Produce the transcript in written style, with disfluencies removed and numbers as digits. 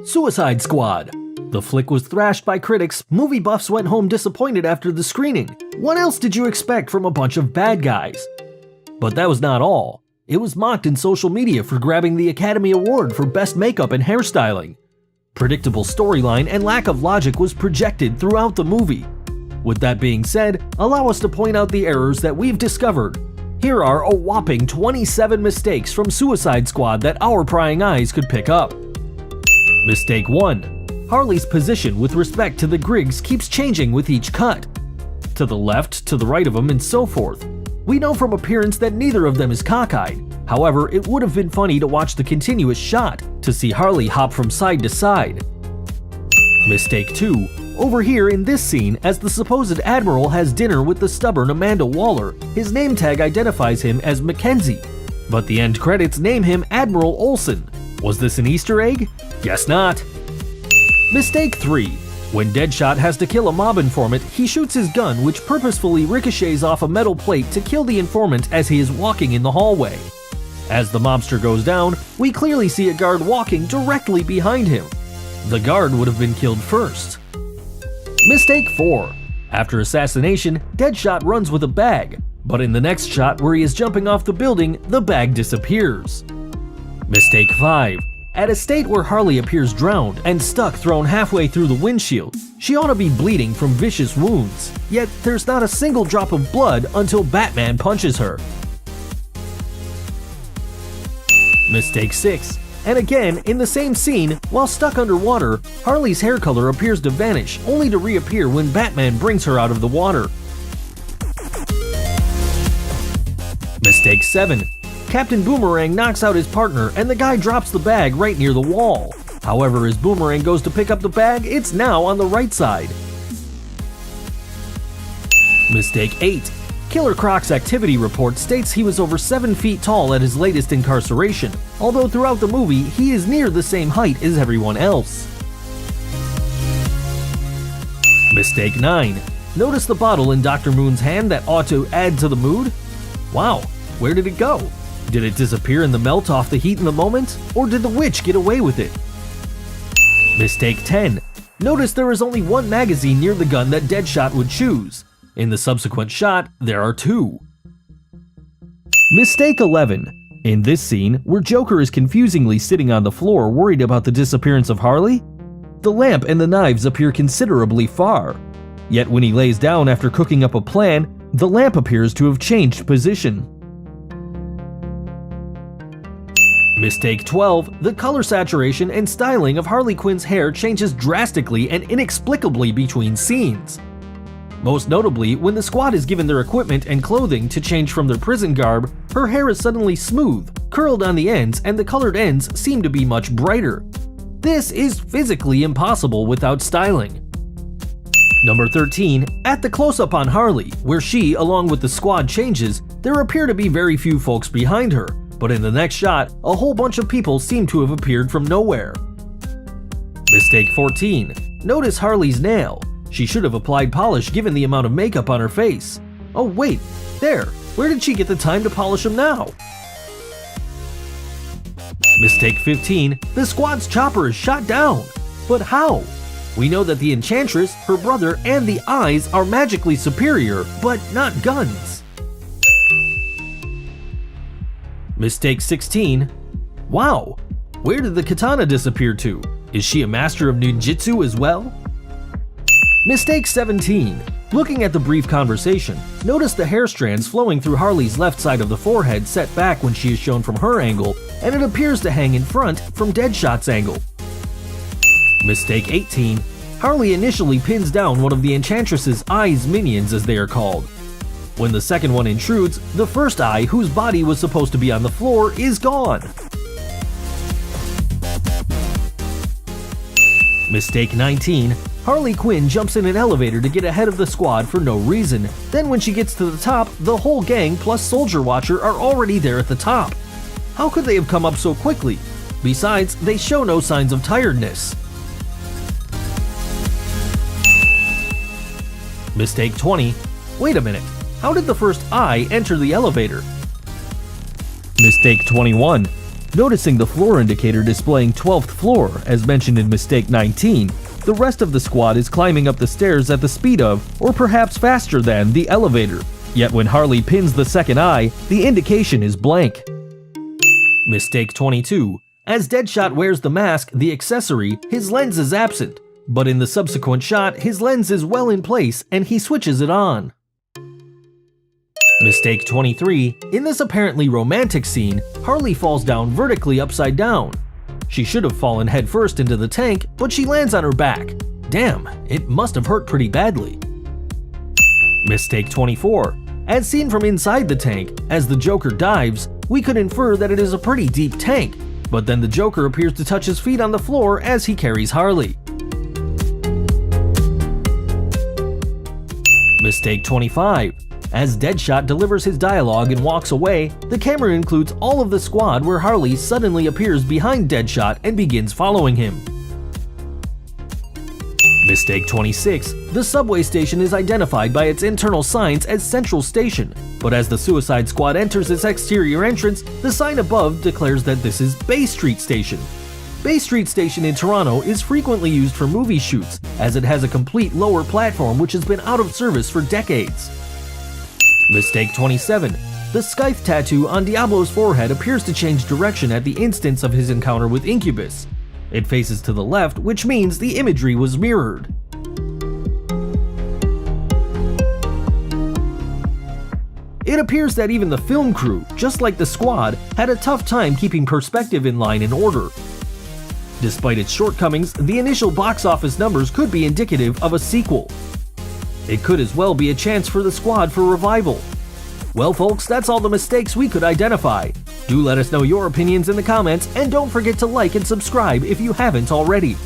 Suicide Squad. The flick was thrashed by critics, movie buffs went home disappointed after the screening. What else did you expect from a bunch of bad guys? But that was not all. It was mocked in social media for grabbing the Academy Award for Best Makeup and Hairstyling. Predictable storyline and lack of logic was projected throughout the movie. With that being said, allow us to point out the errors that we've discovered. Here are a whopping 27 mistakes from Suicide Squad that our prying eyes could pick up. Mistake 1. Harley's position with respect to the Griggs keeps changing with each cut. To the left, to the right of him, and so forth. We know from appearance that neither of them is cockeyed. However, it would have been funny to watch the continuous shot to see Harley hop from side to side. Mistake 2. Over here in this scene, as the supposed Admiral has dinner with the stubborn Amanda Waller, his name tag identifies him as Mackenzie, but the end credits name him Admiral Olsen. Was this an Easter egg? Guess not. Mistake 3. When Deadshot has to kill a mob informant, he shoots his gun, which purposefully ricochets off a metal plate to kill the informant as he is walking in the hallway. As the mobster goes down, we clearly see a guard walking directly behind him. The guard would have been killed first. Mistake 4. After assassination, Deadshot runs with a bag, but in the next shot where he is jumping off the building, the bag disappears. Mistake 5. At a state where Harley appears drowned and stuck thrown halfway through the windshield, she ought to be bleeding from vicious wounds, yet there's not a single drop of blood until Batman punches her. Mistake 6. And again, in the same scene, while stuck underwater, Harley's hair color appears to vanish, only to reappear when Batman brings her out of the water. Mistake 7. Captain Boomerang knocks out his partner and the guy drops the bag right near the wall. However, as Boomerang goes to pick up the bag, it's now on the right side. Mistake 8. Killer Croc's activity report states he was over 7 feet tall at his latest incarceration, although throughout the movie he is near the same height as everyone else. Mistake 9. Notice the bottle in Dr. Moon's hand that ought to add to the mood? Wow, where did it go? Did it disappear in the melt off the heat in the moment, or did the witch get away with it? Mistake 10. Notice there is only one magazine near the gun that Deadshot would choose. In the subsequent shot, there are 2. Mistake 11. In this scene, where Joker is confusingly sitting on the floor worried about the disappearance of Harley, the lamp and the knives appear considerably far. Yet when he lays down after cooking up a plan, the lamp appears to have changed position. Mistake 12. The color saturation and styling of Harley Quinn's hair changes drastically and inexplicably between scenes. Most notably, when the squad is given their equipment and clothing to change from their prison garb, her hair is suddenly smooth, curled on the ends, and the colored ends seem to be much brighter. This is physically impossible without styling. Number 13. At the close-up on Harley, where she, along with the squad, changes, there appear to be very few folks behind her, but in the next shot, a whole bunch of people seem to have appeared from nowhere. Mistake 14. Notice Harley's nail. She should have applied polish given the amount of makeup on her face. Oh wait, there, where did she get the time to polish them now? Mistake 15. The squad's chopper is shot down. But how? We know that the Enchantress, her brother, and the eyes are magically superior, but not guns. Mistake 16. Wow, where did the katana disappear to? Is she a master of ninjutsu as well? Mistake 17. Looking at the brief conversation, notice the hair strands flowing through Harley's left side of the forehead set back when she is shown from her angle, and it appears to hang in front from Deadshot's angle. Mistake 18. Harley initially pins down one of the Enchantress's Eye's minions, as they are called. When the second one intrudes, the first Eye, whose body was supposed to be on the floor, is gone. Mistake 19. Harley Quinn jumps in an elevator to get ahead of the squad for no reason. Then when she gets to the top, the whole gang plus Soldier Watcher are already there at the top. How could they have come up so quickly? Besides, they show no signs of tiredness. Mistake 20. Wait a minute, how did the first Eye enter the elevator? Mistake 21. Noticing the floor indicator displaying 12th floor, as mentioned in mistake 19, the rest of the squad is climbing up the stairs at the speed of, or perhaps faster than, the elevator. Yet when Harley pins the second eye, the indication is blank. Mistake 22. As Deadshot wears the mask, the accessory, his lens is absent, but in the subsequent shot, his lens is well in place and he switches it on. Mistake 23. In this apparently romantic scene, Harley falls down vertically upside down. She should have fallen headfirst into the tank, but she lands on her back. Damn, it must have hurt pretty badly. Mistake 24. As seen from inside the tank, as the Joker dives, we could infer that it is a pretty deep tank, but then the Joker appears to touch his feet on the floor as he carries Harley. Mistake 25. As Deadshot delivers his dialogue and walks away, the camera includes all of the squad where Harley suddenly appears behind Deadshot and begins following him. Mistake 26. The subway station is identified by its internal signs as Central Station, but as the Suicide Squad enters its exterior entrance, the sign above declares that this is Bay Street Station. Bay Street Station in Toronto is frequently used for movie shoots, as it has a complete lower platform which has been out of service for decades. Mistake 27. The scythe tattoo on Diablo's forehead appears to change direction at the instance of his encounter with Incubus. It faces to the left, which means the imagery was mirrored. It appears that even the film crew, just like the squad, had a tough time keeping perspective in line and order. Despite its shortcomings, the initial box office numbers could be indicative of a sequel. It could as well be a chance for the squad for revival. Well folks, that's all the mistakes we could identify. Do let us know your opinions in the comments, and don't forget to like and subscribe if you haven't already.